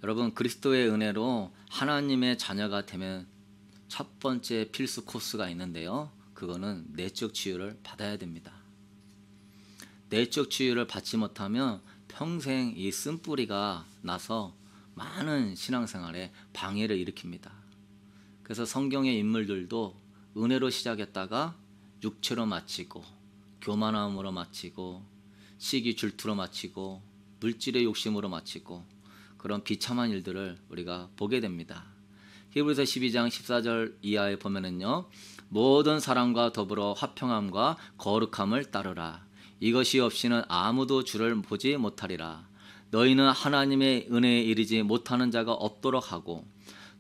여러분, 그리스도의 은혜로 하나님의 자녀가 되면 첫 번째 필수 코스가 있는데요. 그거는 내적 치유를 받아야 됩니다. 내적 치유를 받지 못하면 평생 이 쓴뿌리가 나서 많은 신앙생활에 방해를 일으킵니다. 그래서 성경의 인물들도 은혜로 시작했다가 육체로 마치고, 교만함으로 마치고, 시기 질투로 마치고, 물질의 욕심으로 마치고, 그런 비참한 일들을 우리가 보게 됩니다. 히브리서 12장 14절 이하에 보면은요, 모든 사람과 더불어 화평함과 거룩함을 따르라. 이것이 없이는 아무도 주를 보지 못하리라. 너희는 하나님의 은혜에 이르지 못하는 자가 없도록 하고,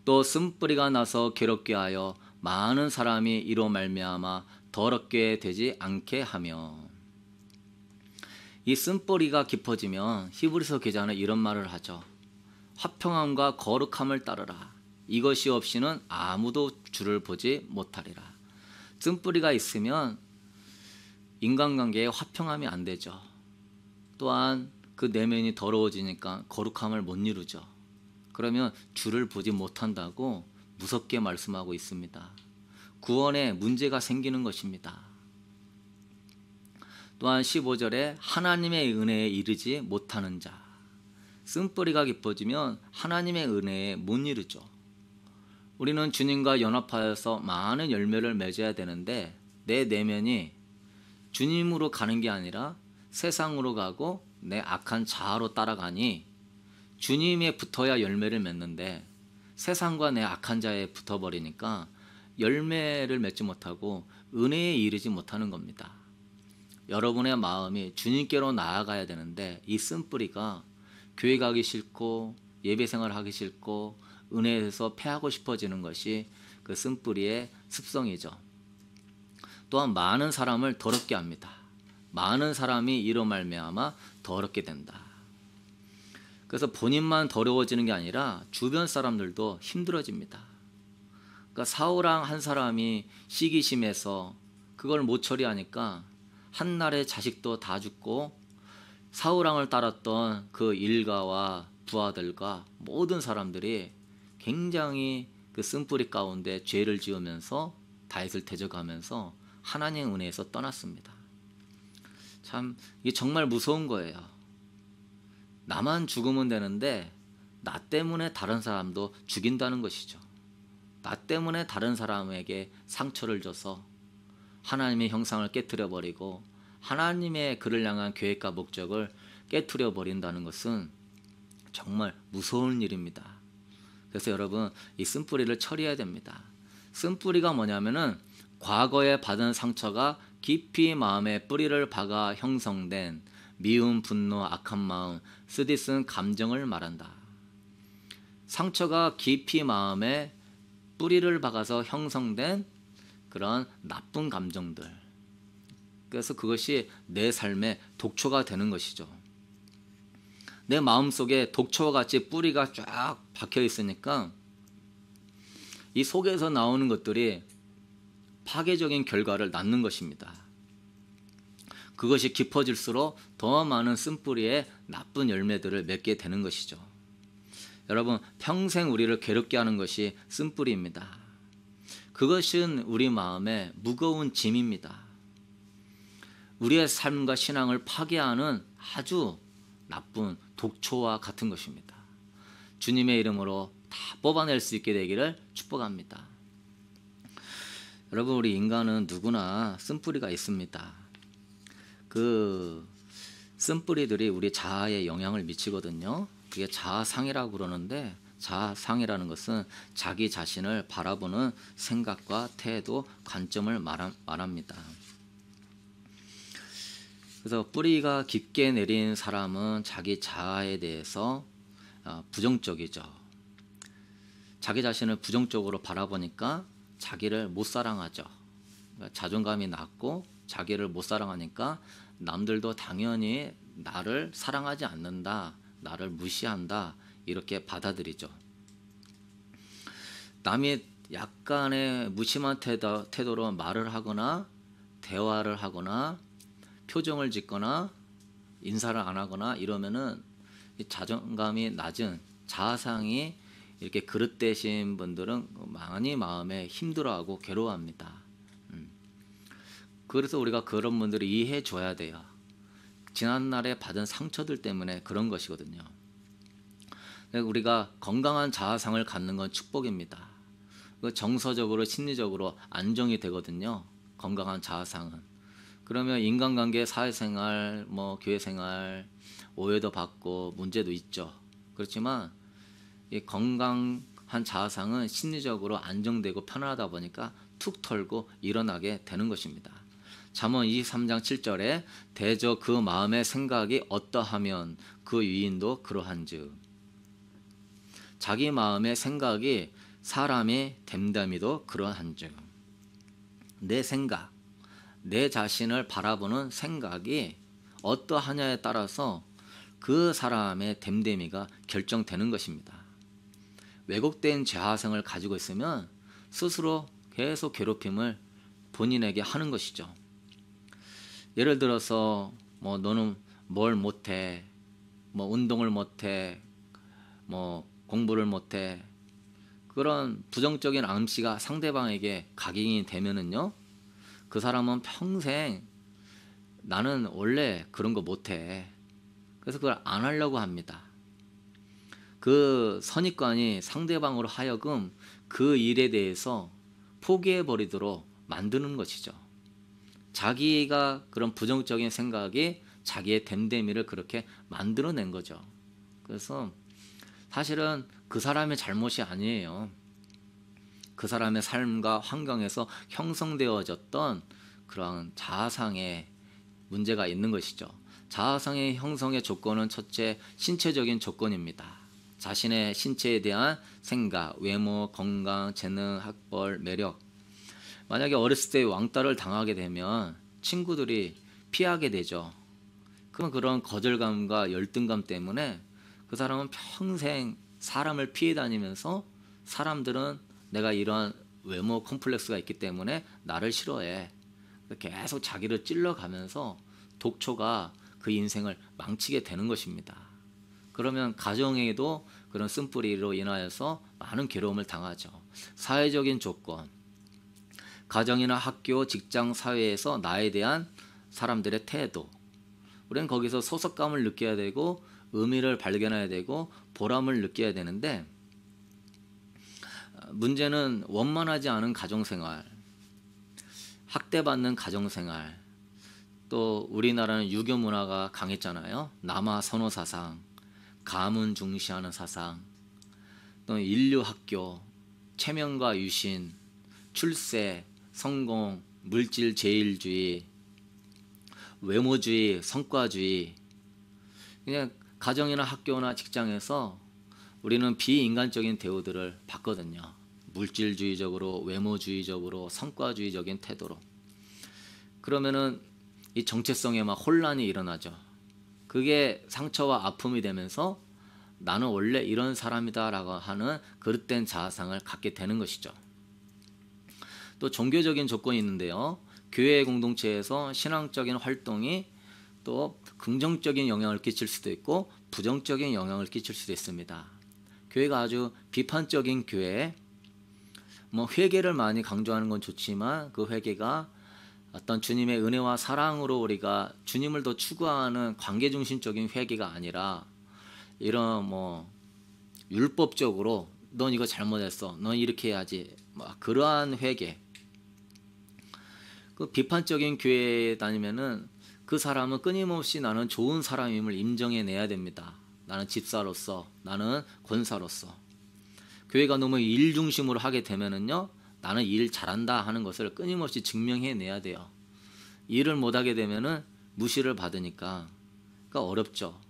또 쓴뿌리가 나서 괴롭게 하여 많은 사람이 이로 말미암아 더럽게 되지 않게 하며. 이 쓴뿌리가 깊어지면 히브리서 기자는 이런 말을 하죠. 화평함과 거룩함을 따르라. 이것이 없이는 아무도 주를 보지 못하리라. 쓴뿌리가 있으면 인간관계에 화평함이 안 되죠. 또한 그 내면이 더러워지니까 거룩함을 못 이루죠. 그러면 주를 보지 못한다고 무섭게 말씀하고 있습니다. 구원에 문제가 생기는 것입니다. 또한 15절에 하나님의 은혜에 이르지 못하는 자. 쓴뿌리가 깊어지면 하나님의 은혜에 못 이르죠. 우리는 주님과 연합하여서 많은 열매를 맺어야 되는데 내 내면이 주님으로 가는 게 아니라 세상으로 가고 내 악한 자아로 따라가니 주님에 붙어야 열매를 맺는데 세상과 내 악한 자에 붙어버리니까 열매를 맺지 못하고 은혜에 이르지 못하는 겁니다. 여러분의 마음이 주님께로 나아가야 되는데 이 쓴뿌리가 교회 가기 싫고 예배생활 하기 싫고 은혜에서 패하고 싶어지는 것이 그 쓴뿌리의 습성이죠. 또한 많은 사람을 더럽게 합니다. 많은 사람이 이로 말미암아 더럽게 된다. 그래서 본인만 더러워지는 게 아니라 주변 사람들도 힘들어집니다. 그러니까 사울왕 한 사람이 시기심에서 그걸 못 처리하니까 한날에 자식도 다 죽고 사울왕을 따랐던 그 일가와 부하들과 모든 사람들이 굉장히 그 쓴뿌리 가운데 죄를 지으면서 다윗을 대적하면서 하나님의 은혜에서 떠났습니다. 참 이게 정말 무서운 거예요. 나만 죽으면 되는데 나 때문에 다른 사람도 죽인다는 것이죠. 나 때문에 다른 사람에게 상처를 줘서 하나님의 형상을 깨트려 버리고 하나님의 그를 향한 계획과 목적을 깨트려 버린다는 것은 정말 무서운 일입니다. 그래서 여러분 이 쓴뿌리를 처리해야 됩니다. 쓴뿌리가 뭐냐면은 과거에 받은 상처가 깊이 마음에 뿌리를 박아 형성된 미움, 분노, 악한 마음, 쓰디쓴 감정을 말한다. 상처가 깊이 마음에 뿌리를 박아서 형성된 그런 나쁜 감정들. 그래서 그것이 내 삶의 독초가 되는 것이죠. 내 마음속에 독초와 같이 뿌리가 쫙 박혀 있으니까 이 속에서 나오는 것들이 파괴적인 결과를 낳는 것입니다. 그것이 깊어질수록 더 많은 쓴뿌리의 나쁜 열매들을 맺게 되는 것이죠. 여러분, 평생 우리를 괴롭게 하는 것이 쓴뿌리입니다. 그것은 우리 마음에 무거운 짐입니다. 우리의 삶과 신앙을 파괴하는 아주 나쁜 독초와 같은 것입니다. 주님의 이름으로 다 뽑아낼 수 있게 되기를 축복합니다. 여러분, 우리 인간은 누구나 쓴뿌리가 있습니다. 그 쓴뿌리들이 우리 자아에 영향을 미치거든요. 그게 자아상이라고 그러는데 자아상이라는 것은 자기 자신을 바라보는 생각과 태도, 관점을 말합니다. 그래서 뿌리가 깊게 내린 사람은 자기 자아에 대해서 부정적이죠. 자기 자신을 부정적으로 바라보니까 자기를 못 사랑하죠. 그러니까 자존감이 낮고 자기를 못 사랑하니까 남들도 당연히 나를 사랑하지 않는다, 나를 무시한다 이렇게 받아들이죠. 남이 약간의 무심한 태도로 말을 하거나 대화를 하거나 표정을 짓거나 인사를 안 하거나 이러면은 자존감이 낮은 자아상이 이렇게 그릇되신 분들은 많이 마음에 힘들어하고 괴로워합니다. 그래서 우리가 그런 분들을 이해해 줘야 돼요. 지난날에 받은 상처들 때문에 그런 것이거든요. 우리가 건강한 자아상을 갖는 건 축복입니다. 정서적으로 심리적으로 안정이 되거든요. 건강한 자아상은. 그러면 인간관계, 사회생활, 교회생활 오해도 받고 문제도 있죠. 그렇지만 이 건강한 자아상은 심리적으로 안정되고 편안하다 보니까 툭 털고 일어나게 되는 것입니다. 잠언 23장 7절에 대저 그 마음의 생각이 어떠하면 그 유인도 그러한즉. 자기 마음의 생각이 사람의 됨됨이도 그러한즉. 내 생각, 내 자신을 바라보는 생각이 어떠하냐에 따라서 그 사람의 됨됨이가 결정되는 것입니다. 왜곡된 자아상을 가지고 있으면 스스로 계속 괴롭힘을 본인에게 하는 것이죠. 예를 들어서 너는 뭘 못해, 운동을 못해, 공부를 못해, 그런 부정적인 암시가 상대방에게 각인이 되면은요, 그 사람은 평생 나는 원래 그런 거 못해, 그래서 그걸 안 하려고 합니다. 그 선입관이 상대방으로 하여금 그 일에 대해서 포기해버리도록 만드는 것이죠. 자기가 그런 부정적인 생각이 자기의 됨됨이를 그렇게 만들어낸 거죠. 그래서 사실은 그 사람의 잘못이 아니에요. 그 사람의 삶과 환경에서 형성되어졌던 그런 자아상의 문제가 있는 것이죠. 자아상의 형성의 조건은 첫째, 신체적인 조건입니다. 자신의 신체에 대한 생각, 외모, 건강, 재능, 학벌, 매력. 만약에 어렸을 때 왕따를 당하게 되면 친구들이 피하게 되죠. 그럼 그런 거절감과 열등감 때문에 그 사람은 평생 사람을 피해 다니면서 사람들은 내가 이러한 외모 컴플렉스가 있기 때문에 나를 싫어해. 계속 자기를 찔러가면서 독초가 그 인생을 망치게 되는 것입니다. 그러면 가정에도 그런 쓴뿌리로 인하여서 많은 괴로움을 당하죠. 사회적인 조건, 가정이나 학교, 직장, 사회에서 나에 대한 사람들의 태도. 우리는 거기서 소속감을 느껴야 되고 의미를 발견해야 되고 보람을 느껴야 되는데, 문제는 원만하지 않은 가정생활, 학대받는 가정생활, 또 우리나라는 유교 문화가 강했잖아요. 남아 선호 사상, 가문 중시하는 사상, 또 인류학교, 체면과 유신, 출세, 성공, 물질 제일주의, 외모주의, 성과주의. 그냥 가정이나 학교나 직장에서 우리는 비인간적인 대우들을 받거든요. 물질주의적으로, 외모주의적으로, 성과주의적인 태도로. 그러면은 이 정체성에 막 혼란이 일어나죠. 그게 상처와 아픔이 되면서 나는 원래 이런 사람이다라고 하는 그릇된 자아상을 갖게 되는 것이죠. 또 종교적인 조건이 있는데요. 교회 공동체에서 신앙적인 활동이 또 긍정적인 영향을 끼칠 수도 있고 부정적인 영향을 끼칠 수도 있습니다. 교회가 아주 비판적인 교회, 회개를 많이 강조하는 건 좋지만 그 회개가 어떤 주님의 은혜와 사랑으로 우리가 주님을 더 추구하는 관계 중심적인 회개가 아니라 이런 율법적으로 넌 이거 잘못했어, 넌 이렇게 해야지, 그러한 회개. 그 비판적인 교회에 다니면은 그 사람은 끊임없이 나는 좋은 사람임을 인정해내야 됩니다. 나는 집사로서, 나는 권사로서. 교회가 너무 일 중심으로 하게 되면은요, 나는 일 잘한다 하는 것을 끊임없이 증명해내야 돼요. 일을 못하게 되면은 무시를 받으니까 그러니까 어렵죠.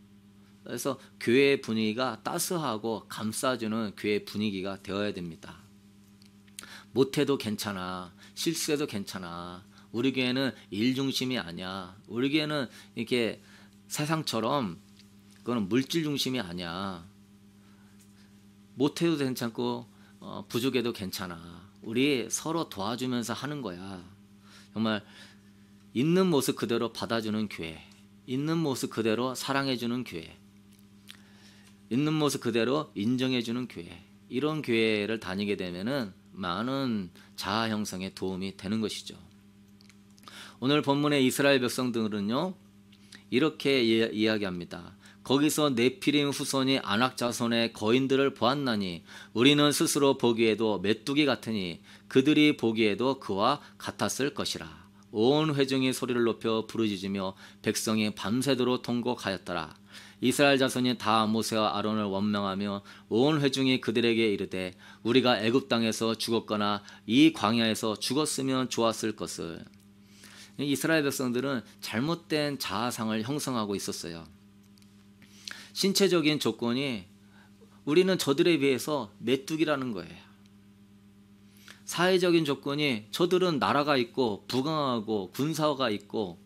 그래서 교회의 분위기가 따스하고 감싸주는 교회의 분위기가 되어야 됩니다. 못해도 괜찮아, 실수해도 괜찮아, 우리 교회는 일 중심이 아니야, 우리 교회는 이렇게 세상처럼 그거는 물질 중심이 아니야, 못해도 괜찮고 부족해도 괜찮아, 우리 서로 도와주면서 하는 거야. 정말 있는 모습 그대로 받아주는 교회, 있는 모습 그대로 사랑해주는 교회. 있는 모습 그대로 인정해주는 교회, 이런 교회를 다니게 되면은 많은 자아 형성에 도움이 되는 것이죠. 오늘 본문의 이스라엘 백성들은요 이렇게 이야기합니다. 거기서 네피림 후손이 아낙 자손의 거인들을 보았나니 우리는 스스로 보기에도 메뚜기 같으니 그들이 보기에도 그와 같았을 것이라. 온 회중이 소리를 높여 부르짖으며 백성이 밤새도록 통곡하였더라. 이스라엘 자손이 다 모세와 아론을 원망하며 온 회중이 그들에게 이르되 우리가 애굽 땅에서 죽었거나 이 광야에서 죽었으면 좋았을 것을. 이스라엘 백성들은 잘못된 자아상을 형성하고 있었어요. 신체적인 조건이 우리는 저들에 비해서 메뚜기라는 거예요. 사회적인 조건이 저들은 나라가 있고 부강하고 군사가 있고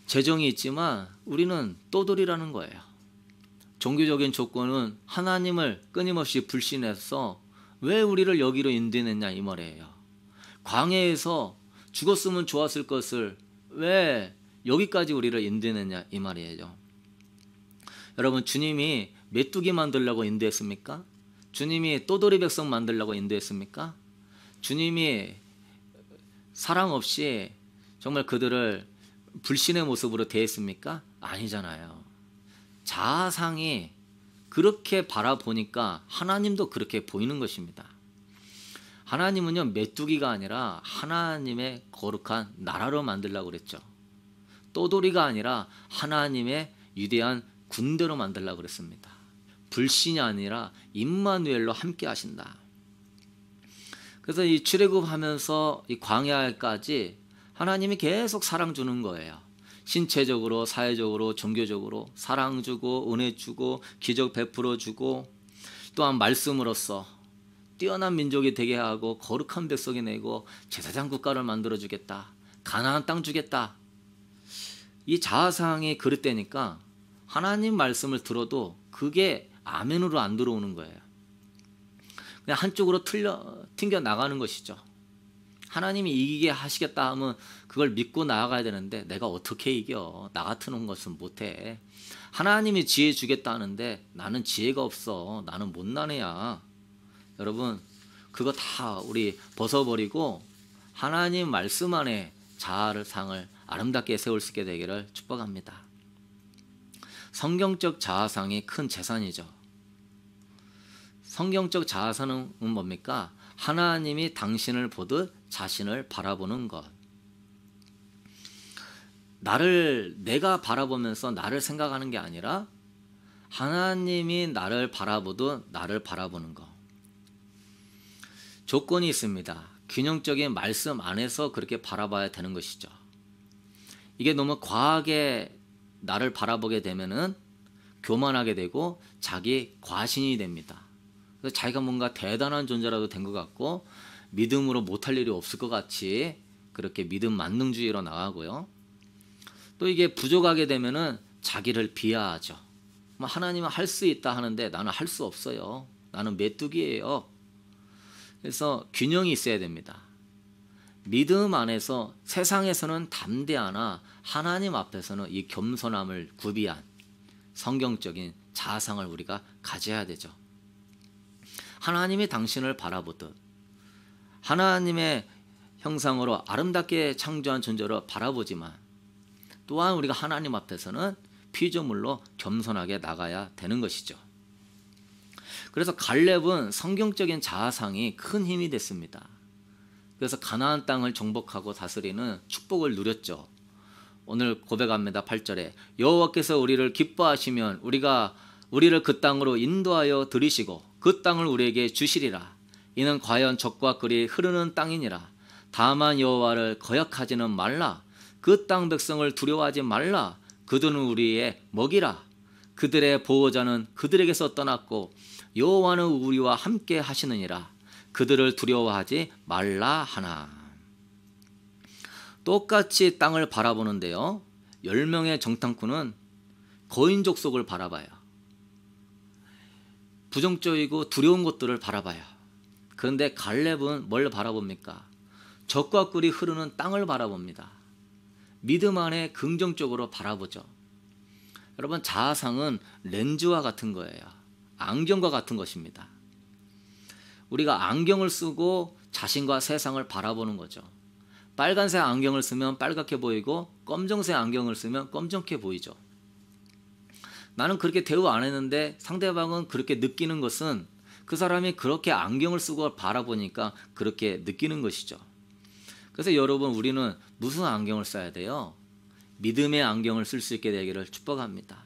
재정이 있지만 우리는 떠돌이라는 거예요. 종교적인 조건은 하나님을 끊임없이 불신해서 왜 우리를 여기로 인도했냐 이 말이에요. 광야에서 죽었으면 좋았을 것을 왜 여기까지 우리를 인도했냐 이 말이에요. 여러분, 주님이 메뚜기 만들려고 인도했습니까? 주님이 떠돌이 백성 만들려고 인도했습니까? 주님이 사랑 없이 정말 그들을 불신의 모습으로 대했습니까? 아니잖아요. 자아상이 그렇게 바라보니까 하나님도 그렇게 보이는 것입니다. 하나님은요 메뚜기가 아니라 하나님의 거룩한 나라로 만들려고 그랬죠. 떠돌이가 아니라 하나님의 위대한 군대로 만들려고 그랬습니다. 불신이 아니라 임마누엘로 함께 하신다. 그래서 이 출애굽하면서 이 광야까지 하나님이 계속 사랑 주는 거예요. 신체적으로, 사회적으로, 종교적으로 사랑 주고 은혜 주고 기적 베풀어 주고, 또한 말씀으로써 뛰어난 민족이 되게 하고 거룩한 백성이 내고 제사장 국가를 만들어 주겠다, 가나안 땅 주겠다. 이 자아상이 그릇되니까 하나님 말씀을 들어도 그게 아멘으로 안 들어오는 거예요. 그냥 한쪽으로 튕겨 나가는 것이죠. 하나님이 이기게 하시겠다 하면 그걸 믿고 나아가야 되는데 내가 어떻게 이겨? 나 같은 것은 못해. 하나님이 지혜 주겠다 하는데 나는 지혜가 없어. 나는 못난 애야. 여러분, 그거 다 우리 벗어버리고 하나님 말씀 안에 자아를 상을 아름답게 세울 수 있게 되기를 축복합니다. 성경적 자아상이 큰 재산이죠. 성경적 자아상은 뭡니까? 하나님이 당신을 보듯 자신을 바라보는 것. 내가 바라보면서 나를 생각하는 게 아니라 하나님이 나를 바라보듯 나를 바라보는 것. 조건이 있습니다. 균형적인 말씀 안에서 그렇게 바라봐야 되는 것이죠. 이게 너무 과하게 나를 바라보게 되면은 교만하게 되고 자기 과신이 됩니다. 그래서 자기가 뭔가 대단한 존재라도 된 것 같고 믿음으로 못할 일이 없을 것 같이 그렇게 믿음 만능주의로 나가고요. 또 이게 부족하게 되면은 자기를 비하하죠. 하나님은 할 수 있다 하는데 나는 할 수 없어요. 나는 메뚜기예요. 그래서 균형이 있어야 됩니다. 믿음 안에서 세상에서는 담대하나 하나님 앞에서는 이 겸손함을 구비한 성경적인 자아상을 우리가 가져야 되죠. 하나님이 당신을 바라보듯 하나님의 형상으로 아름답게 창조한 존재로 바라보지만 또한 우리가 하나님 앞에서는 피조물로 겸손하게 나가야 되는 것이죠. 그래서 갈렙은 성경적인 자아상이 큰 힘이 됐습니다. 그래서 가나안 땅을 정복하고 다스리는 축복을 누렸죠. 오늘 고백합니다. 8절에 여호와께서 우리를 기뻐하시면 우리를 그 땅으로 인도하여 들이시고 그 땅을 우리에게 주시리라. 이는 과연 적과 꿀이 흐르는 땅이니라. 다만 여호와를 거역하지는 말라. 그 땅 백성을 두려워하지 말라. 그들은 우리의 먹이라. 그들의 보호자는 그들에게서 떠났고 여호와는 우리와 함께 하시느니라. 그들을 두려워하지 말라 하나. 똑같이 땅을 바라보는데요, 10명의 정탐꾼은 거인족 속을 바라봐요. 부정적이고 두려운 것들을 바라봐요. 그런데 갈렙은 뭘 바라봅니까? 적과 꿀이 흐르는 땅을 바라봅니다. 믿음 안에 긍정적으로 바라보죠. 여러분, 자아상은 렌즈와 같은 거예요. 안경과 같은 것입니다. 우리가 안경을 쓰고 자신과 세상을 바라보는 거죠. 빨간색 안경을 쓰면 빨갛게 보이고 검정색 안경을 쓰면 검정게 보이죠. 나는 그렇게 대우 안 했는데 상대방은 그렇게 느끼는 것은 그 사람이 그렇게 안경을 쓰고 바라보니까 그렇게 느끼는 것이죠. 그래서 여러분, 우리는 무슨 안경을 써야 돼요? 믿음의 안경을 쓸 수 있게 되기를 축복합니다.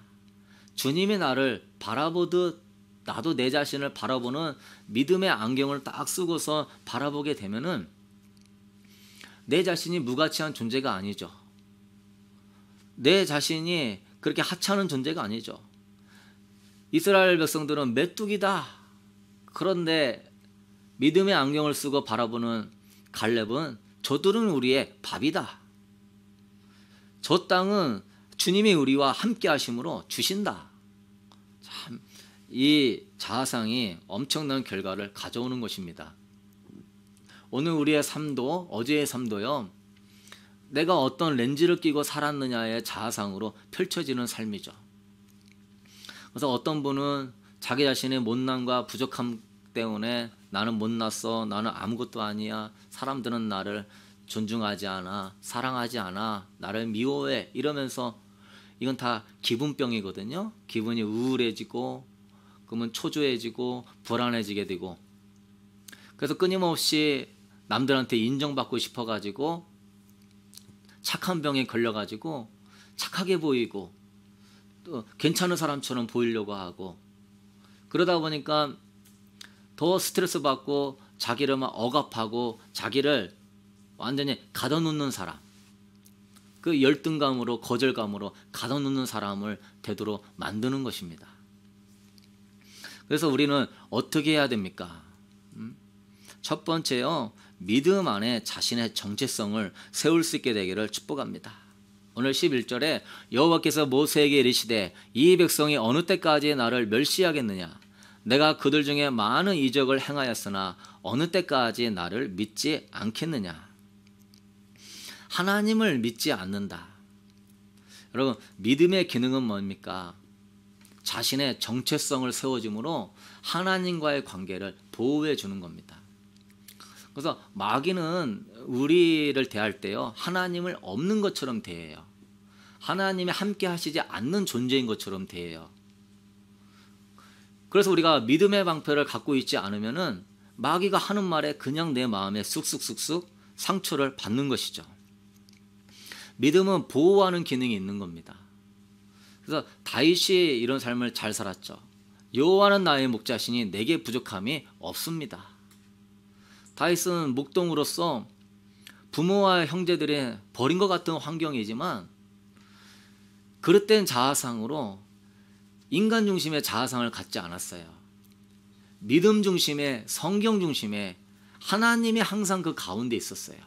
주님이 나를 바라보듯 나도 내 자신을 바라보는 믿음의 안경을 딱 쓰고서 바라보게 되면은 내 자신이 무가치한 존재가 아니죠. 내 자신이 그렇게 하찮은 존재가 아니죠. 이스라엘 백성들은 메뚜기다. 그런데 믿음의 안경을 쓰고 바라보는 갈렙은 저들은 우리의 밥이다. 저 땅은 주님이 우리와 함께 하심으로 주신다. 참, 이 자아상이 엄청난 결과를 가져오는 것입니다. 오늘 우리의 삶도, 어제의 삶도요, 내가 어떤 렌즈를 끼고 살았느냐의 자아상으로 펼쳐지는 삶이죠. 그래서 어떤 분은 자기 자신의 못남과 부족함 때문에 나는 못났어, 나는 아무것도 아니야, 사람들은 나를 존중하지 않아, 사랑하지 않아, 나를 미워해, 이러면서 이건 다 기분병이거든요. 기분이 우울해지고 그러면 초조해지고 불안해지게 되고, 그래서 끊임없이 남들한테 인정받고 싶어가지고 착한 병에 걸려가지고 착하게 보이고 또 괜찮은 사람처럼 보이려고 하고, 그러다 보니까 더 스트레스 받고 자기를 막 억압하고 자기를 완전히 가둬놓는 사람, 그 열등감으로 거절감으로 가둬놓는 사람을 되도록 만드는 것입니다. 그래서 우리는 어떻게 해야 됩니까? 첫 번째요, 믿음 안에 자신의 정체성을 세울 수 있게 되기를 축복합니다. 오늘 11절에 여호와께서 모세에게 이르시되 이 백성이 어느 때까지 나를 멸시하겠느냐? 내가 그들 중에 많은 이적을 행하였으나 어느 때까지 나를 믿지 않겠느냐? 하나님을 믿지 않는다. 여러분, 믿음의 기능은 뭡니까? 자신의 정체성을 세워줌으로 하나님과의 관계를 보호해 주는 겁니다. 그래서 마귀는 우리를 대할 때요, 하나님을 없는 것처럼 대해요. 하나님이 함께 하시지 않는 존재인 것처럼 대해요. 그래서 우리가 믿음의 방패를 갖고 있지 않으면은 마귀가 하는 말에 그냥 내 마음에 쑥쑥쑥쑥 상처를 받는 것이죠. 믿음은 보호하는 기능이 있는 겁니다. 그래서 다윗이 이런 삶을 잘 살았죠. 여호와는 나의 목자시니 내게 부족함이 없습니다. 다윗은 목동으로서 부모와 형제들이 버린 것 같은 환경이지만 그릇된 자아상으로 인간 중심의 자아상을 갖지 않았어요. 믿음 중심의, 성경 중심의 하나님이 항상 그 가운데 있었어요.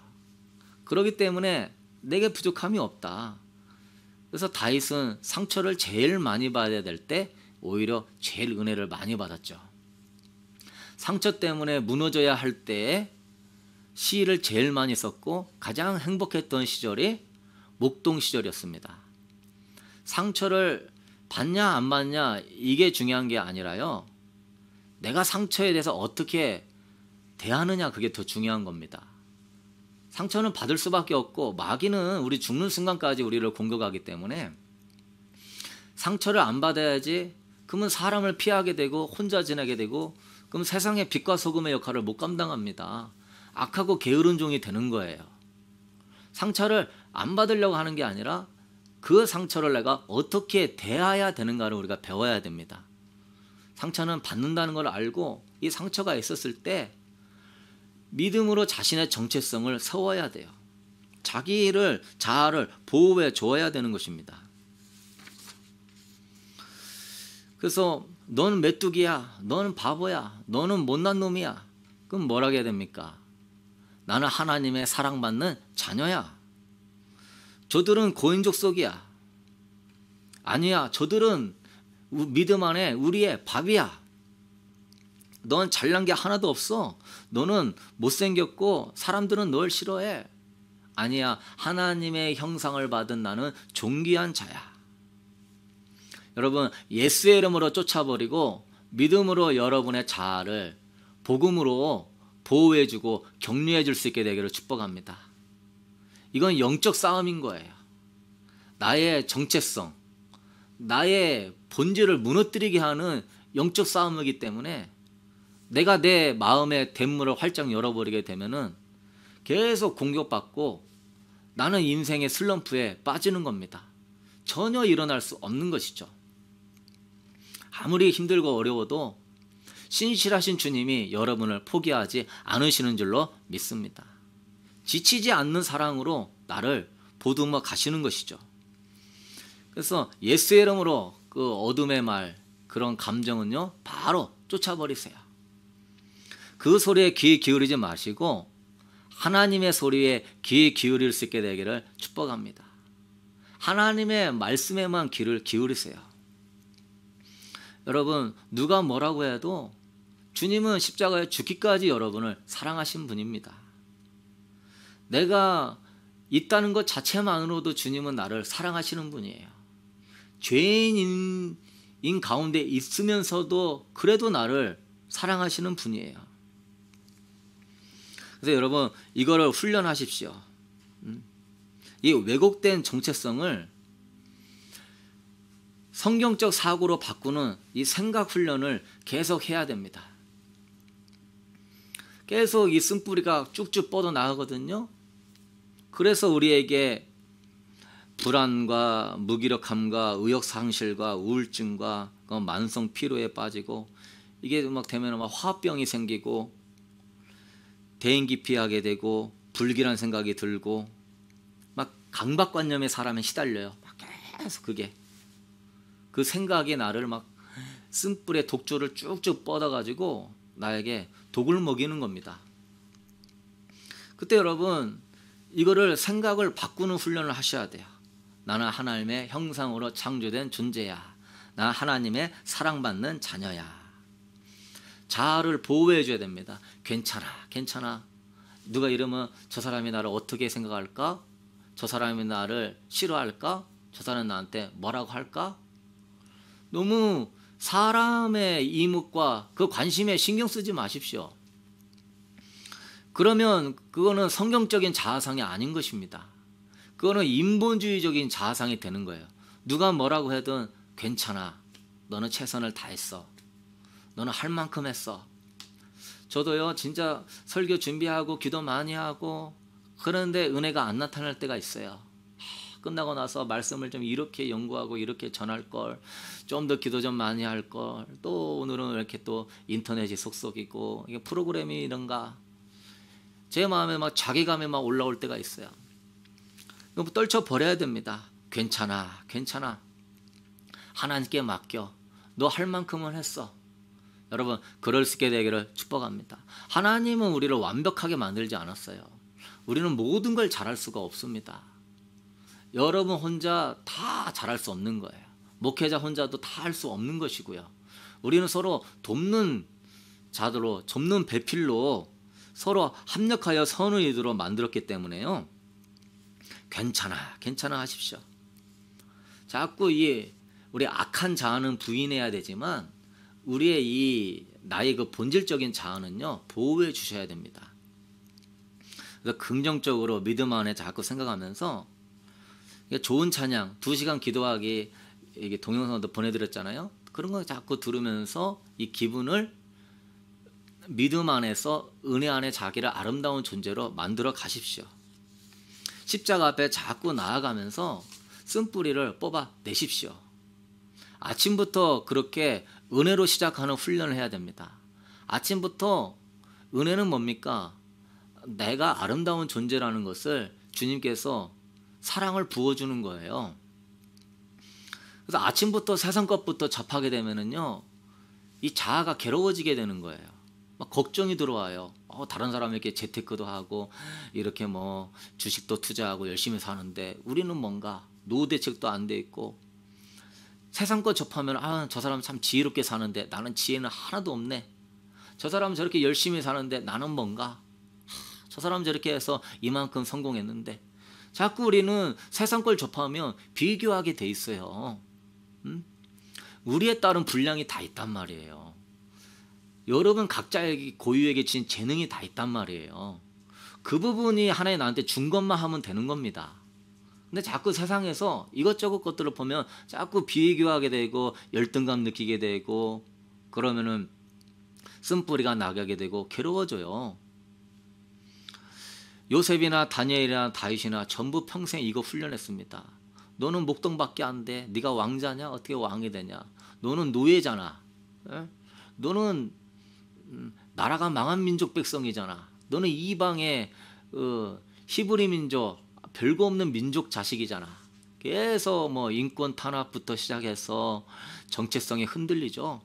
그렇기 때문에 내게 부족함이 없다. 그래서 다윗은 상처를 제일 많이 받아야 될 때 오히려 제일 은혜를 많이 받았죠. 상처 때문에 무너져야 할 때에 시를 제일 많이 썼고 가장 행복했던 시절이 목동 시절이었습니다. 상처를 받냐 안 받냐 이게 중요한 게 아니라요, 내가 상처에 대해서 어떻게 대하느냐, 그게 더 중요한 겁니다. 상처는 받을 수밖에 없고 마귀는 우리 죽는 순간까지 우리를 공격하기 때문에 상처를 안 받아야지. 그러면 사람을 피하게 되고 혼자 지내게 되고, 그럼 세상의 빛과 소금의 역할을 못 감당합니다. 악하고 게으른 종이 되는 거예요. 상처를 안 받으려고 하는 게 아니라 그 상처를 내가 어떻게 대해야 되는가를 우리가 배워야 됩니다. 상처는 받는다는 걸 알고 이 상처가 있었을 때 믿음으로 자신의 정체성을 세워야 돼요. 자아를 보호해 줘야 되는 것입니다. 그래서 너는 메뚜기야, 너는 바보야, 너는 못난 놈이야. 그럼 뭐라고 해야 됩니까? 나는 하나님의 사랑받는 자녀야. 저들은 고인족 속이야. 아니야, 저들은 믿음 안에 우리의 밥이야. 넌 잘난 게 하나도 없어. 너는 못생겼고 사람들은 널 싫어해. 아니야, 하나님의 형상을 받은 나는 존귀한 자야. 여러분 예수의 이름으로 쫓아버리고 믿음으로 여러분의 자아를 복음으로 보호해주고 격려해줄 수 있게 되기를 축복합니다. 이건 영적 싸움인 거예요. 나의 정체성, 나의 본질을 무너뜨리게 하는 영적 싸움이기 때문에 내가 내 마음의 댐문을 활짝 열어버리게 되면은 계속 공격받고 나는 인생의 슬럼프에 빠지는 겁니다. 전혀 일어날 수 없는 것이죠. 아무리 힘들고 어려워도 신실하신 주님이 여러분을 포기하지 않으시는 줄로 믿습니다. 지치지 않는 사랑으로 나를 보듬어 가시는 것이죠. 그래서 예수의 이름으로 그 어둠의 말, 그런 감정은요 바로 쫓아버리세요. 그 소리에 귀 기울이지 마시고 하나님의 소리에 귀 기울일 수 있게 되기를 축복합니다. 하나님의 말씀에만 귀를 기울이세요. 여러분 누가 뭐라고 해도 주님은 십자가에 죽기까지 여러분을 사랑하신 분입니다. 내가 있다는 것 자체만으로도 주님은 나를 사랑하시는 분이에요. 죄인인 가운데 있으면서도 그래도 나를 사랑하시는 분이에요. 그래서 여러분 이거를 훈련하십시오. 이 왜곡된 정체성을 성경적 사고로 바꾸는 이 생각 훈련을 계속 해야 됩니다. 계속 이 쓴뿌리가 쭉쭉 뻗어나가거든요. 그래서 우리에게 불안과 무기력함과 의욕상실과 우울증과 만성 피로에 빠지고 이게 막 되면 막 화병이 생기고 대인기피하게 되고 불길한 생각이 들고 막 강박관념에 사람이 시달려요. 막 계속 그게 그 생각이 나를 막 쓴불에 독조를 쭉쭉 뻗어가지고 나에게 독을 먹이는 겁니다. 그때 여러분 이거를 생각을 바꾸는 훈련을 하셔야 돼요. 나는 하나님의 형상으로 창조된 존재야. 나 하나님의 사랑받는 자녀야. 자아를 보호해 줘야 됩니다. 괜찮아. 누가 이러면 저 사람이 나를 어떻게 생각할까? 저 사람이 나를 싫어할까? 저 사람은 나한테 뭐라고 할까? 너무 사람의 이목과 그 관심에 신경 쓰지 마십시오. 그러면 그거는 성경적인 자아상이 아닌 것입니다. 그거는 인본주의적인 자아상이 되는 거예요. 누가 뭐라고 해도 괜찮아. 너는 최선을 다했어. 너는 할 만큼 했어. 저도요 진짜 설교 준비하고 기도 많이 하고 그런데 은혜가 안 나타날 때가 있어요. 끝나고 나서 말씀을 좀 이렇게 연구하고 이렇게 전할 걸, 좀 더 기도 좀 많이 할 걸, 또 오늘은 이렇게 또 인터넷이 속속이고 이게 프로그램이 이런가 제 마음에 막 자괴감이 막 올라올 때가 있어요. 그럼 떨쳐 버려야 됩니다. 괜찮아. 하나님께 맡겨. 너 할 만큼은 했어. 여러분 그럴 수 있게 되기를 축복합니다. 하나님은 우리를 완벽하게 만들지 않았어요. 우리는 모든 걸 잘할 수가 없습니다. 여러분 혼자 다 잘할 수 없는 거예요. 목회자 혼자도 다 할 수 없는 것이고요. 우리는 서로 돕는 자들로 돕는 배필로 서로 합력하여 선을 이루어 만들었기 때문에요. 괜찮아 하십시오. 자꾸 우리 악한 자아는 부인해야 되지만 우리의 이 나의 그 본질적인 자아는요 보호해 주셔야 됩니다. 그래서 긍정적으로 믿음 안에 자꾸 생각하면서 좋은 찬양 2시간 기도하기 이게 동영상도 보내드렸잖아요. 그런 거 자꾸 들으면서 이 기분을 믿음 안에서 은혜 안에 자기를 아름다운 존재로 만들어 가십시오. 십자가 앞에 자꾸 나아가면서 쓴뿌리를 뽑아 내십시오. 아침부터 그렇게 은혜로 시작하는 훈련을 해야 됩니다. 아침부터 은혜는 뭡니까? 내가 아름다운 존재라는 것을 주님께서 사랑을 부어주는 거예요. 그래서 아침부터 세상 것부터 접하게 되면은요, 이 자아가 괴로워지게 되는 거예요. 막 걱정이 들어와요. 다른 사람이 이렇게 재테크도 하고 이렇게 뭐 주식도 투자하고 열심히 사는데 우리는 뭔가 노후 대책도 안 돼 있고 세상 것 접하면 저 사람 참 지혜롭게 사는데 나는 지혜는 하나도 없네. 저 사람 저렇게 열심히 사는데 나는 뭔가 저 사람 저렇게 해서 이만큼 성공했는데 자꾸 우리는 세상 걸 접하면 비교하게 돼 있어요. 우리에 따른 분량이 다 있단 말이에요. 여러분 각자에게 고유에게 진 재능이 다 있단 말이에요. 그 부분이 하나님 나한테 준 것만 하면 되는 겁니다. 근데 자꾸 세상에서 이것저것 것들을 보면 자꾸 비교하게 되고 열등감 느끼게 되고 그러면은 쓴뿌리가 나게 되고 괴로워져요. 요셉이나 다니엘이나 다윗이나 전부 평생 이거 훈련했습니다. 너는 목동밖에 안 돼. 네가 왕자냐? 어떻게 왕이 되냐? 너는 노예잖아. 에? 너는 나라가 망한 민족 백성이잖아. 너는 이방의 히브리 민족, 별거 없는 민족 자식이잖아. 계속 뭐 인권 탄압부터 시작해서 정체성이 흔들리죠.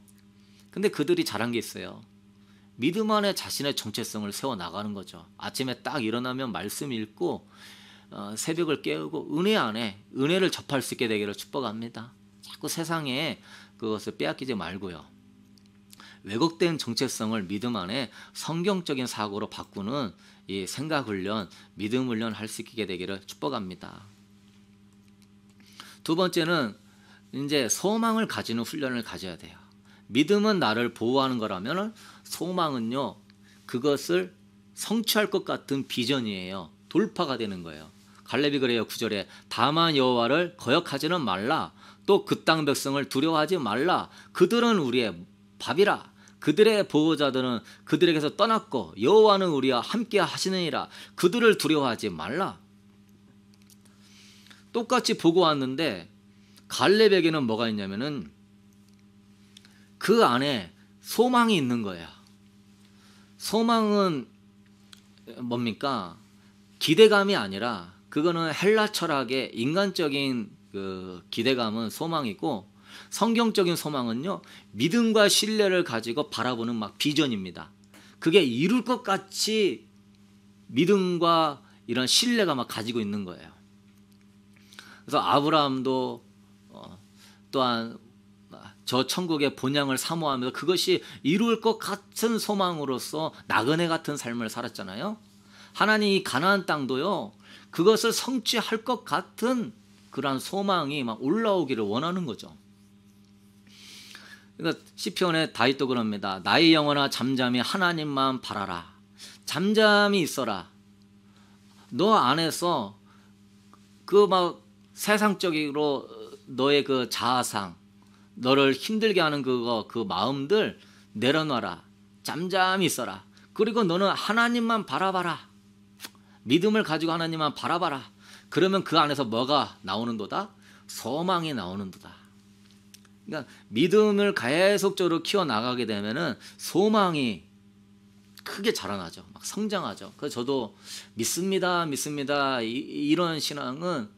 근데 그들이 잘한 게 있어요. 믿음 안에 자신의 정체성을 세워나가는 거죠. 아침에 딱 일어나면 말씀 읽고 새벽을 깨우고 은혜 안에 은혜를 접할 수 있게 되기를 축복합니다. 자꾸 세상에 그것을 빼앗기지 말고요. 왜곡된 정체성을 믿음 안에 성경적인 사고로 바꾸는 이 생각 훈련, 믿음 훈련 할 수 있게 되기를 축복합니다. 두 번째는 이제 소망을 가지는 훈련을 가져야 돼요. 믿음은 나를 보호하는 거라면 소망은요, 그것을 성취할 것 같은 비전이에요. 돌파가 되는 거예요. 갈렙이 그래요. 9절에 다만 여호와를 거역하지는 말라. 또 그 땅 백성을 두려워하지 말라. 그들은 우리의 밥이라. 그들의 보호자들은 그들에게서 떠났고 여호와는 우리와 함께 하시느니라. 그들을 두려워하지 말라. 똑같이 보고 왔는데 갈렙에게는 뭐가 있냐면은 그 안에 소망이 있는 거예요. 소망은 뭡니까? 기대감이 아니라 그거는 헬라 철학의 인간적인 그 기대감은 소망이고, 성경적인 소망은요, 믿음과 신뢰를 가지고 바라보는 막 비전입니다. 그게 이룰 것 같이 믿음과 이런 신뢰가 막 가지고 있는 거예요. 그래서 아브라함도 또한 저 천국의 본향을 사모하면서 그것이 이룰 것 같은 소망으로서 나그네 같은 삶을 살았잖아요. 하나님이 가나안 땅도요, 그것을 성취할 것 같은 그러한 소망이 막 올라오기를 원하는 거죠. 그러니까 시편에 다윗도 그럽니다. 나의 영혼아 잠잠히 하나님만 바라라. 잠잠히 있어라. 너 안에서 그 막 세상적으로 너의 그 자아상, 너를 힘들게 하는 그 마음들 내려놔라. 잠잠히 있어라. 그리고 너는 하나님만 바라봐라. 믿음을 가지고 하나님만 바라봐라. 그러면 그 안에서 뭐가 나오는도다? 소망이 나오는도다. 그러니까 믿음을 계속적으로 키워나가게 되면은 소망이 크게 자라나죠. 막 성장하죠. 그래서 저도 믿습니다. 이런 신앙은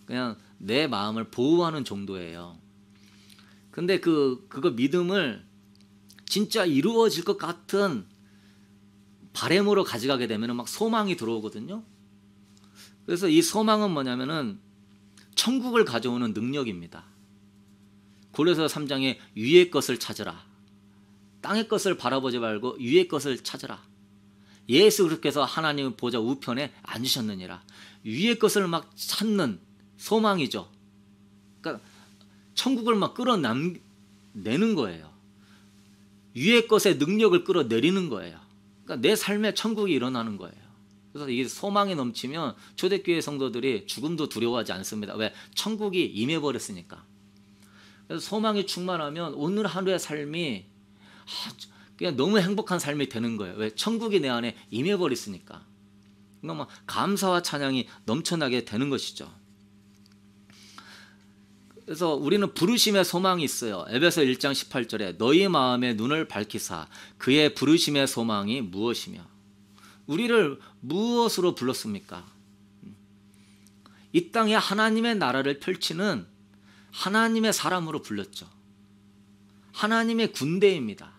그냥 내 마음을 보호하는 정도예요. 근데 그거 믿음을 진짜 이루어질 것 같은 바램으로 가져가게 되면 막 소망이 들어오거든요. 그래서 이 소망은 뭐냐면은 천국을 가져오는 능력입니다. 고린도서 3장에 위의 것을 찾으라. 땅의 것을 바라보지 말고 위의 것을 찾으라. 예수 그렇게 해서 하나님 보좌 우편에 앉으셨느니라. 위의 것을 막 찾는 소망이죠. 그러니까 천국을 막 끌어내는 거예요. 위의 것의 능력을 끌어내리는 거예요. 그러니까 내 삶에 천국이 일어나는 거예요. 그래서 이게 소망이 넘치면 초대교회 성도들이 죽음도 두려워하지 않습니다. 왜? 천국이 임해버렸으니까. 그래서 소망이 충만하면 오늘 하루의 삶이 그냥 너무 행복한 삶이 되는 거예요. 왜? 천국이 내 안에 임해버렸으니까. 그러니까 막 감사와 찬양이 넘쳐나게 되는 것이죠. 그래서 우리는 부르심의 소망이 있어요. 에베소 1장 18절에 너희 마음의 눈을 밝히사 그의 부르심의 소망이 무엇이며. 우리를 무엇으로 불렀습니까? 이 땅에 하나님의 나라를 펼치는 하나님의 사람으로 불렀죠. 하나님의 군대입니다.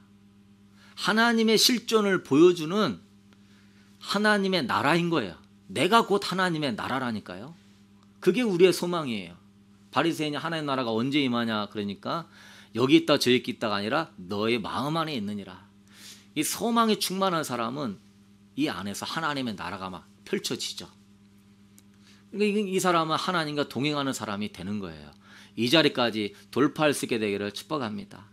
하나님의 실존을 보여주는 하나님의 나라인 거예요. 내가 곧 하나님의 나라라니까요. 그게 우리의 소망이에요. 바리새인이 하나님의 나라가 언제 임하냐 그러니까 여기 있다 저기 있다가 아니라 너의 마음 안에 있느니라. 이 소망이 충만한 사람은 이 안에서 하나님의 나라가 막 펼쳐지죠. 그러니까 이 사람은 하나님과 동행하는 사람이 되는 거예요. 이 자리까지 돌파할 수 있게 되기를 축복합니다.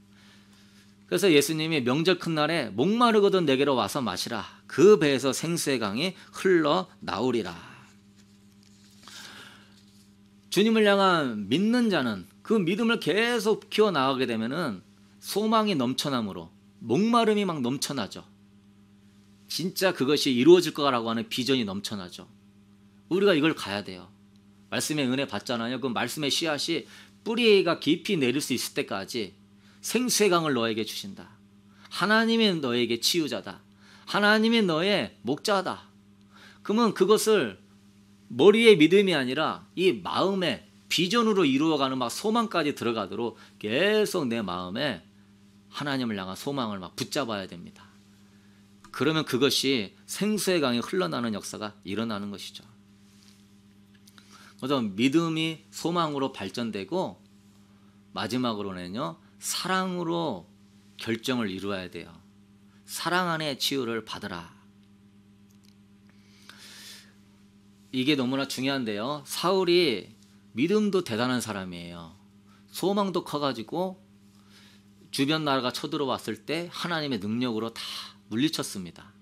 그래서 예수님이 명절 큰 날에 목마르거든 내게로 와서 마시라. 그 배에서 생수의 강이 흘러나오리라. 주님을 향한 믿는 자는 그 믿음을 계속 키워나가게 되면은 소망이 넘쳐나므로 목마름이 막 넘쳐나죠. 진짜 그것이 이루어질 거라고 하는 비전이 넘쳐나죠. 우리가 이걸 가야 돼요. 말씀의 은혜 받잖아요. 그 말씀의 씨앗이 뿌리가 깊이 내릴 수 있을 때까지 생수의 강을 너에게 주신다. 하나님이 너에게 치유자다. 하나님이 너의 목자다. 그러면 그것을 머리의 믿음이 아니라 이 마음의 비전으로 이루어가는 막 소망까지 들어가도록 계속 내 마음에 하나님을 향한 소망을 막 붙잡아야 됩니다. 그러면 그것이 생수의 강이 흘러나는 역사가 일어나는 것이죠. 그래서 믿음이 소망으로 발전되고 마지막으로는요, 사랑으로 결정을 이루어야 돼요. 사랑 안에 치유를 받으라. 이게 너무나 중요한데요. 사울이 믿음도 대단한 사람이에요. 소망도 커가지고 주변 나라가 쳐들어왔을 때 하나님의 능력으로 다 물리쳤습니다.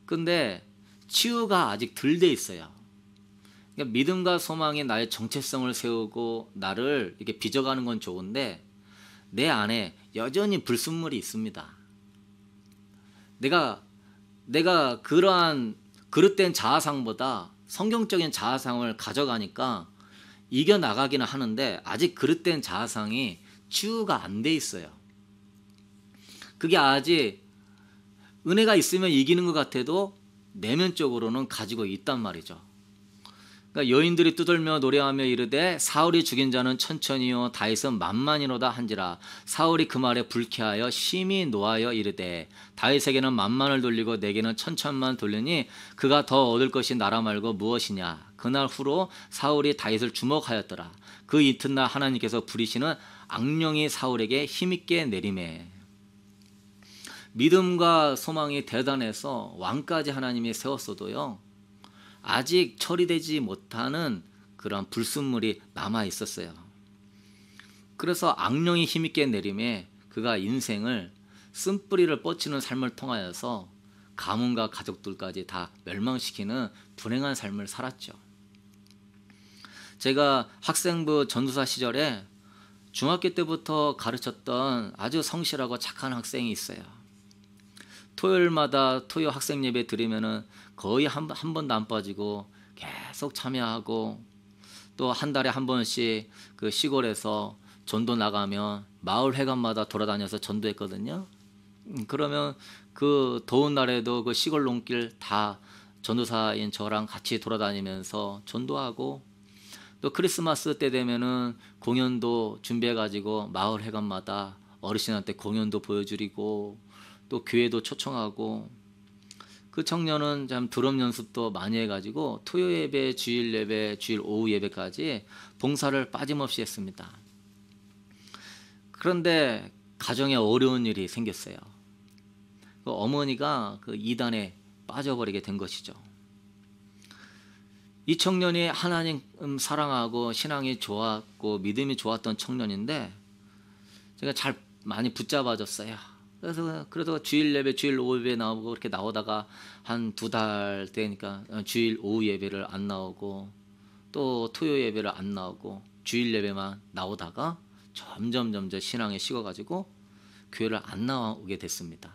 근데 치유가 아직 덜 돼 있어요. 그러니까 믿음과 소망이 나의 정체성을 세우고 나를 이렇게 빚어가는 건 좋은데 내 안에 여전히 불순물이 있습니다. 내가 그러한 그릇된 자아상보다 성경적인 자아상을 가져가니까 이겨나가기는 하는데 아직 그릇된 자아상이 치유가 안 돼 있어요. 그게 아직 은혜가 있으면 이기는 것 같아도 내면적으로는 가지고 있단 말이죠. 그러니까 여인들이 두들며 노래하며 이르되 사울이 죽인 자는 천천히요 다윗은 만만이로다 한지라. 사울이 그 말에 불쾌하여 심히 노하여 이르되 다윗에게는 만만을 돌리고 내게는 천천만 돌리니 그가 더 얻을 것이 나라 말고 무엇이냐. 그날 후로 사울이 다윗을 주목하였더라. 그 이튿날 하나님께서 부리시는 악령이 사울에게 힘있게 내리매. 믿음과 소망이 대단해서 왕까지 하나님이 세웠어도요, 아직 처리되지 못하는 그런 불순물이 남아 있었어요. 그래서 악령이 힘있게 내림에 그가 인생을 쓴뿌리를 뻗치는 삶을 통하여서 가문과 가족들까지 다 멸망시키는 불행한 삶을 살았죠. 제가 학생부 전도사 시절에 중학교 때부터 가르쳤던 아주 성실하고 착한 학생이 있어요. 토요일마다 토요 학생 예배 드리면은 거의 한 번도 안 빠지고 계속 참여하고, 또 한 달에 한 번씩 그 시골에서 전도 나가면 마을 회관마다 돌아다녀서 전도했거든요. 그러면 그 더운 날에도 그 시골 논길 다 전도사인 저랑 같이 돌아다니면서 전도하고, 또 크리스마스 때 되면은 공연도 준비해가지고 마을 회관마다 어르신한테 공연도 보여드리고 또 교회도 초청하고, 그 청년은 참 드럼 연습도 많이 해가지고 토요 예배, 주일 예배, 주일 오후 예배까지 봉사를 빠짐없이 했습니다. 그런데 가정에 어려운 일이 생겼어요. 그 어머니가 그 이단에 빠져버리게 된 것이죠. 이 청년이 하나님 사랑하고 신앙이 좋았고 믿음이 좋았던 청년인데 제가 잘 많이 붙잡아줬어요. 그래서 주일 예배, 주일 오후 예배 나오고 그렇게 나오다가 한 2달 되니까 주일 오후 예배를 안 나오고 또 토요 예배를 안 나오고 주일 예배만 나오다가 점점 신앙이 식어가지고 교회를 안 나오게 됐습니다.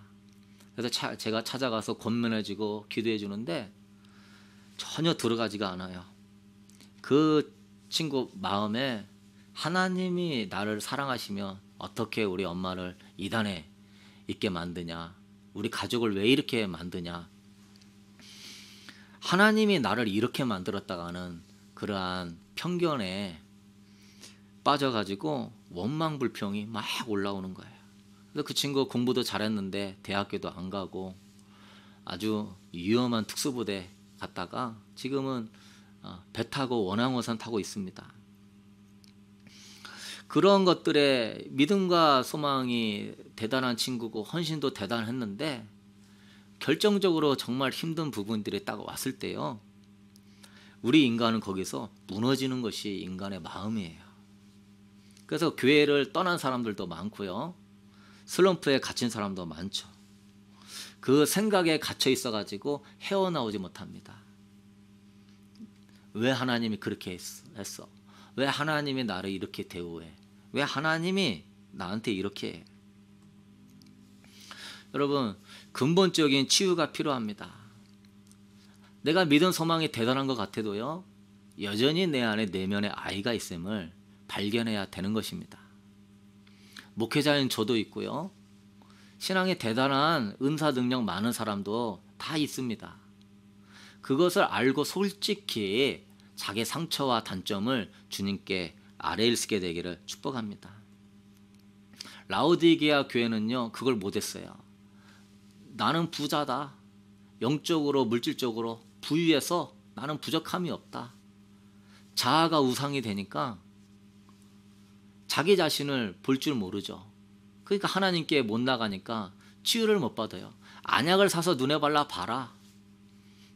그래서 제가 찾아가서 권면해주고 기도해 주는데 전혀 들어가지가 않아요. 그 친구 마음에 하나님이 나를 사랑하시면 어떻게 우리 엄마를 이단에 있게 만드냐, 우리 가족을 왜 이렇게 만드냐, 하나님이 나를 이렇게 만들었다가는 그러한 편견에 빠져가지고 원망불평이 막 올라오는 거예요. 그래서 그 친구 공부도 잘했는데 대학교도 안 가고 아주 위험한 특수부대 갔다가 지금은 배 타고 원앙어선 타고 있습니다. 그런 것들에 믿음과 소망이 대단한 친구고 헌신도 대단했는데 결정적으로 정말 힘든 부분들이 딱 왔을 때요, 우리 인간은 거기서 무너지는 것이 인간의 마음이에요. 그래서 교회를 떠난 사람들도 많고요. 슬럼프에 갇힌 사람도 많죠. 그 생각에 갇혀 있어가지고 헤어나오지 못합니다. 왜 하나님이 그렇게 했어? 왜 하나님이 나를 이렇게 대우해? 왜 하나님이 나한테 이렇게 해? 여러분, 근본적인 치유가 필요합니다. 내가 믿은 소망이 대단한 것 같아도요, 여전히 내 안에 내면에 아이가 있음을 발견해야 되는 것입니다. 목회자인 저도 있고요, 신앙에 대단한 은사 능력 많은 사람도 다 있습니다. 그것을 알고 솔직히 자기 상처와 단점을 주님께 아뢰일쓰게 되기를 축복합니다. 라오디게아 교회는요, 그걸 못했어요. 나는 부자다, 영적으로 물질적으로 부유해서 나는 부족함이 없다. 자아가 우상이 되니까 자기 자신을 볼 줄 모르죠. 그러니까 하나님께 못 나가니까 치유를 못 받아요. 안약을 사서 눈에 발라 봐라.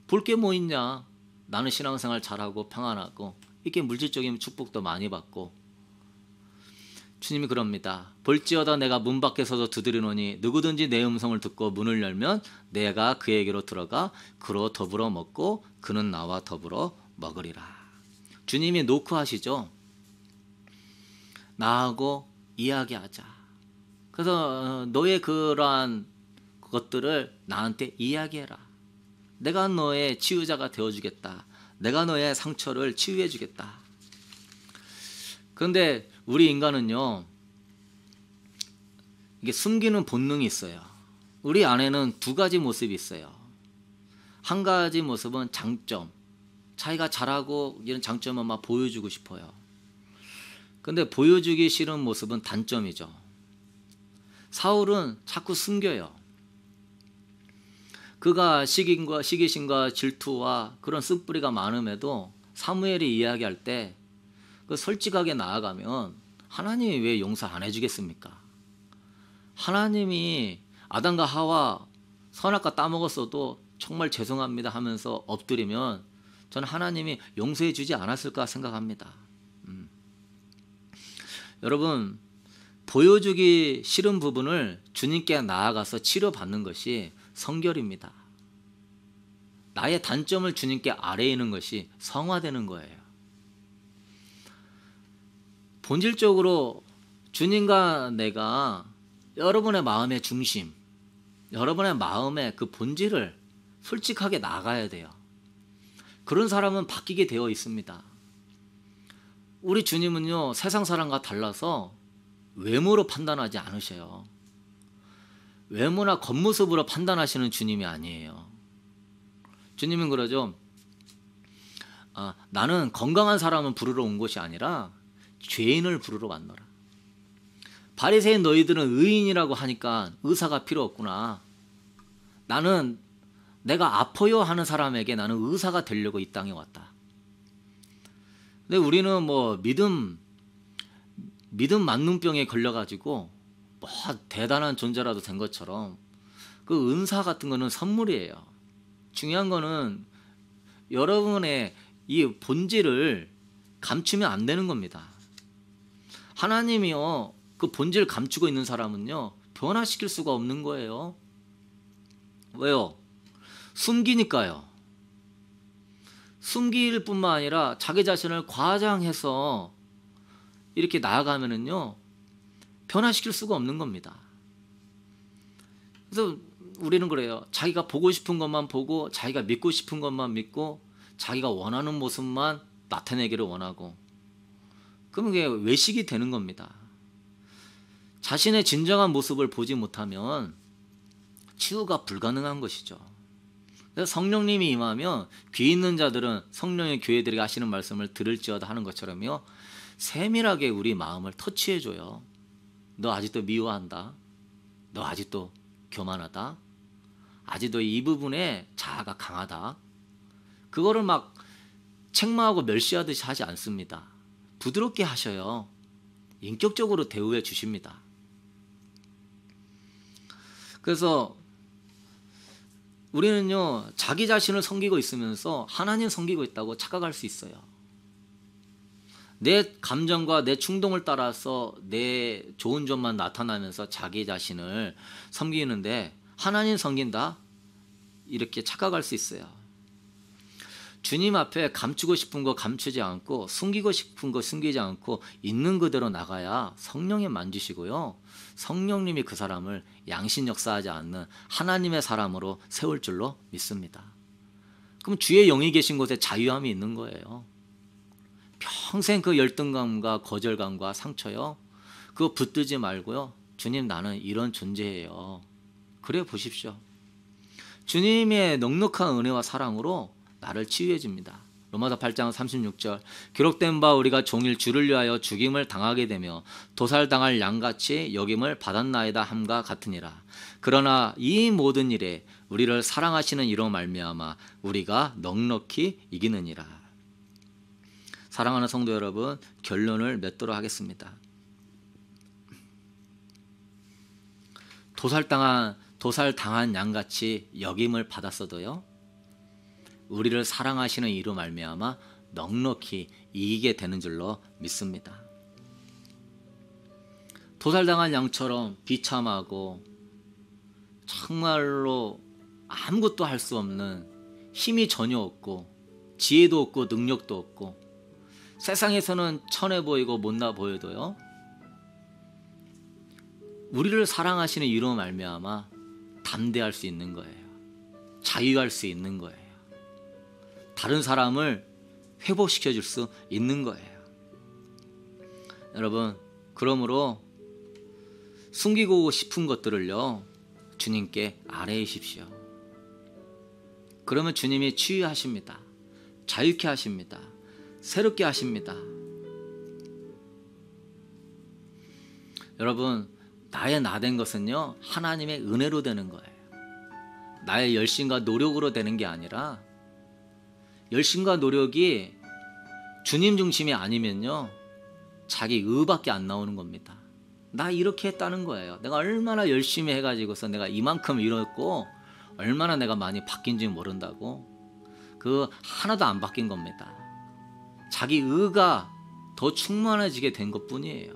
볼 게 뭐 있냐. 나는 신앙생활 잘하고 평안하고 이렇게 물질적인 축복도 많이 받고. 주님이 그럽니다. 볼지어다 내가 문 밖에서도 두드리노니 누구든지 내 음성을 듣고 문을 열면 내가 그에게로 들어가 그로 더불어 먹고 그는 나와 더불어 먹으리라. 주님이 노크하시죠. 나하고 이야기하자. 그래서 너의 그러한 것들을 나한테 이야기해라. 내가 너의 치유자가 되어주겠다. 내가 너의 상처를 치유해주겠다. 그런데 우리 인간은요, 이게 숨기는 본능이 있어요. 우리 안에는 두 가지 모습이 있어요. 한 가지 모습은 장점, 자기가 잘하고 이런 장점을 막 보여주고 싶어요. 근데 보여주기 싫은 모습은 단점이죠. 사울은 자꾸 숨겨요. 그가 시기심과 질투와 그런 쓴뿌리가 많음에도 사무엘이 이야기할 때 그 솔직하게 나아가면 하나님이 왜 용서 안 해주겠습니까? 하나님이 아담과 하와 선악과 따먹었어도 정말 죄송합니다 하면서 엎드리면 저는 하나님이 용서해 주지 않았을까 생각합니다. 여러분, 보여주기 싫은 부분을 주님께 나아가서 치료받는 것이 성결입니다. 나의 단점을 주님께 아뢰이는 것이 성화되는 거예요. 본질적으로 주님과 내가 여러분의 마음의 중심, 여러분의 마음의 그 본질을 솔직하게 나가야 돼요. 그런 사람은 바뀌게 되어 있습니다. 우리 주님은요, 세상 사람과 달라서 외모로 판단하지 않으셔요. 외모나 겉모습으로 판단하시는 주님이 아니에요. 주님은 그러죠. 나는 건강한 사람을 부르러 온 것이 아니라 죄인을 부르러 왔노라. 바리새인 너희들은 의인이라고 하니까 의사가 필요 없구나. 나는 내가 아파요 하는 사람에게 나는 의사가 되려고 이 땅에 왔다. 근데 우리는 뭐 믿음 만능병에 걸려가지고 뭐 대단한 존재라도 된 것처럼 그 은사 같은 거는 선물이에요. 중요한 거는 여러분의 이 본질을 감추면 안 되는 겁니다. 하나님이요, 그 본질을 감추고 있는 사람은요, 변화시킬 수가 없는 거예요. 왜요? 숨기니까요. 숨길 뿐만 아니라 자기 자신을 과장해서 이렇게 나아가면은요, 변화시킬 수가 없는 겁니다. 그래서 우리는 그래요. 자기가 보고 싶은 것만 보고, 자기가 믿고 싶은 것만 믿고, 자기가 원하는 모습만 나타내기를 원하고, 그러면 그게 외식이 되는 겁니다. 자신의 진정한 모습을 보지 못하면 치유가 불가능한 것이죠. 그래서 성령님이 임하면 귀 있는 자들은 성령의 교회들이 하시는 말씀을 들을지어다 하는 것처럼요, 세밀하게 우리 마음을 터치해줘요. 너 아직도 미워한다. 너 아직도 교만하다. 아직도 이 부분에 자아가 강하다. 그거를 막 책망하고 멸시하듯이 하지 않습니다. 부드럽게 하셔요. 인격적으로 대우해 주십니다. 그래서 우리는요, 자기 자신을 섬기고 있으면서 하나님 섬기고 있다고 착각할 수 있어요. 내 감정과 내 충동을 따라서 내 좋은 점만 나타나면서 자기 자신을 섬기는데 하나님 섬긴다? 이렇게 착각할 수 있어요. 주님 앞에 감추고 싶은 거 감추지 않고 숨기고 싶은 거 숨기지 않고 있는 그대로 나가야 성령이 만지시고요. 성령님이 그 사람을 양심 역사하지 않는 하나님의 사람으로 세울 줄로 믿습니다. 그럼 주의 영이 계신 곳에 자유함이 있는 거예요. 평생 그 열등감과 거절감과 상처요, 그거 붙들지 말고요. 주님, 나는 이런 존재예요. 그래 보십시오. 주님의 넉넉한 은혜와 사랑으로 나를 치유해 줍니다. 로마서 8장 36절, 기록된 바 우리가 종일 주를 위하여 죽임을 당하게 되며 도살당할 양같이 여김을 받았나이다 함과 같으니라. 그러나 이 모든 일에 우리를 사랑하시는 이로 말미암아 우리가 넉넉히 이기느니라. 사랑하는 성도 여러분, 결론을 맺도록 하겠습니다. 도살당한 양같이 여김을 받았어도요, 우리를 사랑하시는 이로 말미암아 넉넉히 이기게 되는 줄로 믿습니다. 도살당한 양처럼 비참하고 정말로 아무것도 할 수 없는, 힘이 전혀 없고 지혜도 없고 능력도 없고 세상에서는 천해 보이고 못나 보여도요, 우리를 사랑하시는 이로 말미암아 담대할 수 있는 거예요. 자유할 수 있는 거예요. 다른 사람을 회복시켜 줄 수 있는 거예요. 여러분, 그러므로 숨기고 싶은 것들을요, 주님께 아뢰이십시오. 그러면 주님이 치유하십니다. 자유케 하십니다. 새롭게 하십니다. 여러분, 나의 나된 것은요, 하나님의 은혜로 되는 거예요. 나의 열심과 노력으로 되는 게 아니라, 열심과 노력이 주님 중심이 아니면요, 자기 의밖에 안 나오는 겁니다. 나 이렇게 했다는 거예요. 내가 얼마나 열심히 해가지고서 내가 이만큼 이뤘고 얼마나 내가 많이 바뀐지 모른다고. 그 하나도 안 바뀐 겁니다. 자기 의가 더 충만해지게 된 것뿐이에요.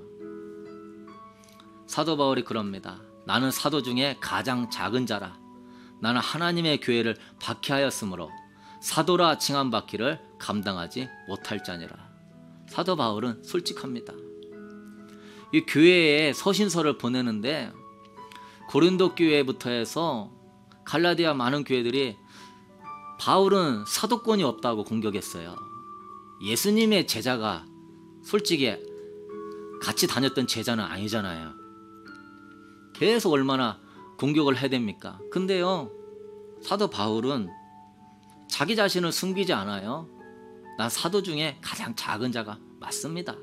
사도 바울이 그럽니다. 나는 사도 중에 가장 작은 자라. 나는 하나님의 교회를 박해하였으므로 사도라 칭함받기를 감당하지 못할 자니라. 사도 바울은 솔직합니다. 이 교회에 서신서를 보내는데 고린도 교회부터 해서 갈라디아 많은 교회들이 바울은 사도권이 없다고 공격했어요. 예수님의 제자가 솔직히 같이 다녔던 제자는 아니잖아요. 계속 얼마나 공격을 해야 됩니까? 근데요, 사도 바울은 자기 자신을 숨기지 않아요. 난 사도 중에 가장 작은 자가 맞습니다.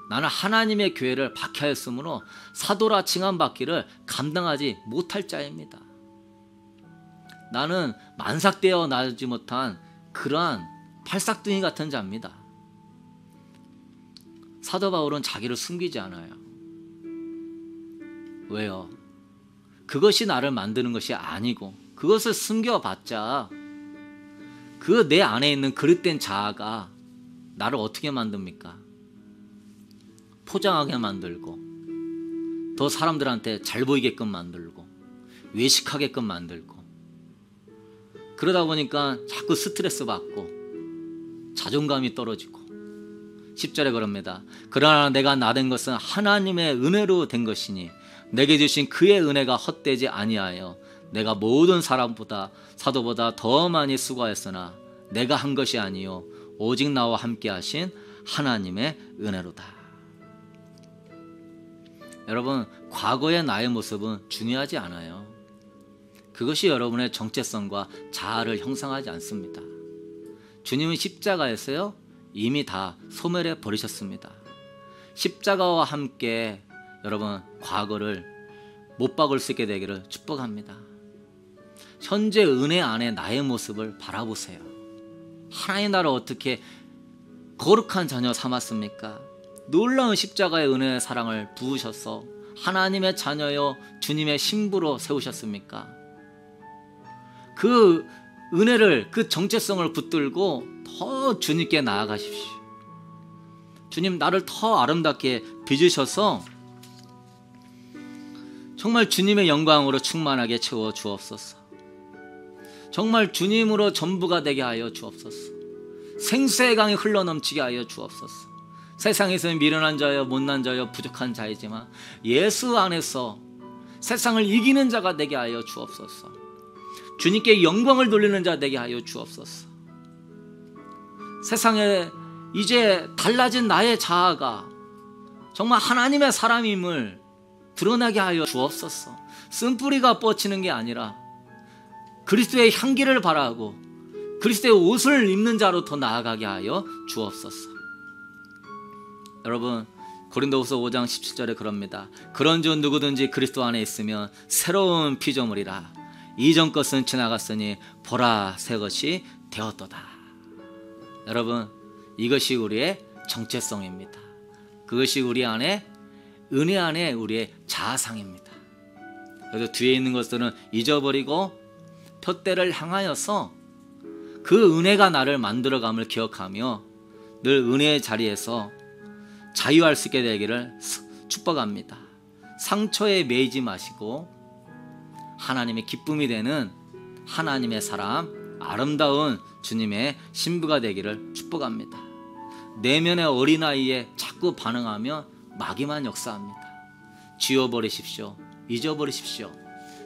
나는 하나님의 교회를 박해하였으므로 사도라 칭함받기를 감당하지 못할 자입니다. 나는 만삭되어 나지 못한 그러한 팔싹둥이 같은 자입니다. 사도 바울은 자기를 숨기지 않아요. 왜요? 그것이 나를 만드는 것이 아니고, 그것을 숨겨봤자 그 내 안에 있는 그릇된 자아가 나를 어떻게 만듭니까? 포장하게 만들고, 더 사람들한테 잘 보이게끔 만들고, 외식하게끔 만들고, 그러다 보니까 자꾸 스트레스 받고 자존감이 떨어지고. 10절에 그럽니다. 그러나 내가 나된 것은 하나님의 은혜로 된 것이니 내게 주신 그의 은혜가 헛되지 아니하여 내가 모든 사람보다 사도보다 더 많이 수고하였으나 내가 한 것이 아니요 오직 나와 함께 하신 하나님의 은혜로다. 여러분, 과거의 나의 모습은 중요하지 않아요. 그것이 여러분의 정체성과 자아를 형성하지 않습니다. 주님은 십자가에서요, 이미 다 소멸해 버리셨습니다. 십자가와 함께 여러분, 과거를 못 박을 수 있게 되기를 축복합니다. 현재 은혜 안에 나의 모습을 바라보세요. 하나님 나를 어떻게 거룩한 자녀 삼았습니까? 놀라운 십자가의 은혜의 사랑을 부으셔서 하나님의 자녀여 주님의 신부로 세우셨습니까? 그 은혜를, 그 정체성을 붙들고 더 주님께 나아가십시오. 주님 나를 더 아름답게 빚으셔서 정말 주님의 영광으로 충만하게 채워 주옵소서. 정말 주님으로 전부가 되게 하여 주옵소서. 생수의 강이 흘러넘치게 하여 주옵소서. 세상에서는 미련한 자여 못난 자여 부족한 자이지만 예수 안에서 세상을 이기는 자가 되게 하여 주옵소서. 주님께 영광을 돌리는 자 되게 하여 주옵소서. 세상에 이제 달라진 나의 자아가 정말 하나님의 사람임을 드러나게 하여 주옵소서. 쓴뿌리가 뻗치는 게 아니라 그리스도의 향기를 바라고 그리스도의 옷을 입는 자로 더 나아가게 하여 주옵소서. 여러분 고린도후서 5장 17절에 그럽니다. 그런즉 누구든지 그리스도 안에 있으면 새로운 피조물이라. 이전 것은 지나갔으니 보라 새 것이 되었도다. 여러분 이것이 우리의 정체성입니다. 그것이 우리 안에 은혜 안에 우리의 자아상입니다. 그래서 뒤에 있는 것들은 잊어버리고 표대를 향하여서 그 은혜가 나를 만들어감을 기억하며 늘 은혜의 자리에서 자유할 수 있게 되기를 축복합니다. 상처에 매이지 마시고 하나님의 기쁨이 되는 하나님의 사람, 아름다운 주님의 신부가 되기를 축복합니다. 내면의 어린아이에 자꾸 반응하며 마귀만 역사합니다. 지워버리십시오. 잊어버리십시오.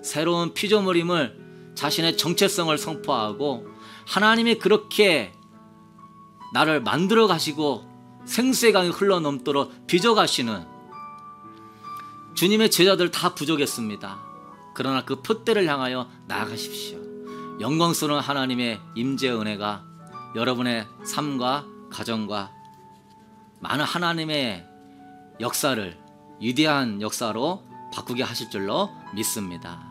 새로운 피조물임을 자신의 정체성을 선포하고 하나님이 그렇게 나를 만들어 가시고 생수의 강이 흘러넘도록 빚어가시는 주님의 제자들 다 부족했습니다. 그러나 그 표대를 향하여 나아가십시오. 영광스러운 하나님의 임재 은혜가 여러분의 삶과 가정과 많은 하나님의 역사를 위대한 역사로 바꾸게 하실 줄로 믿습니다.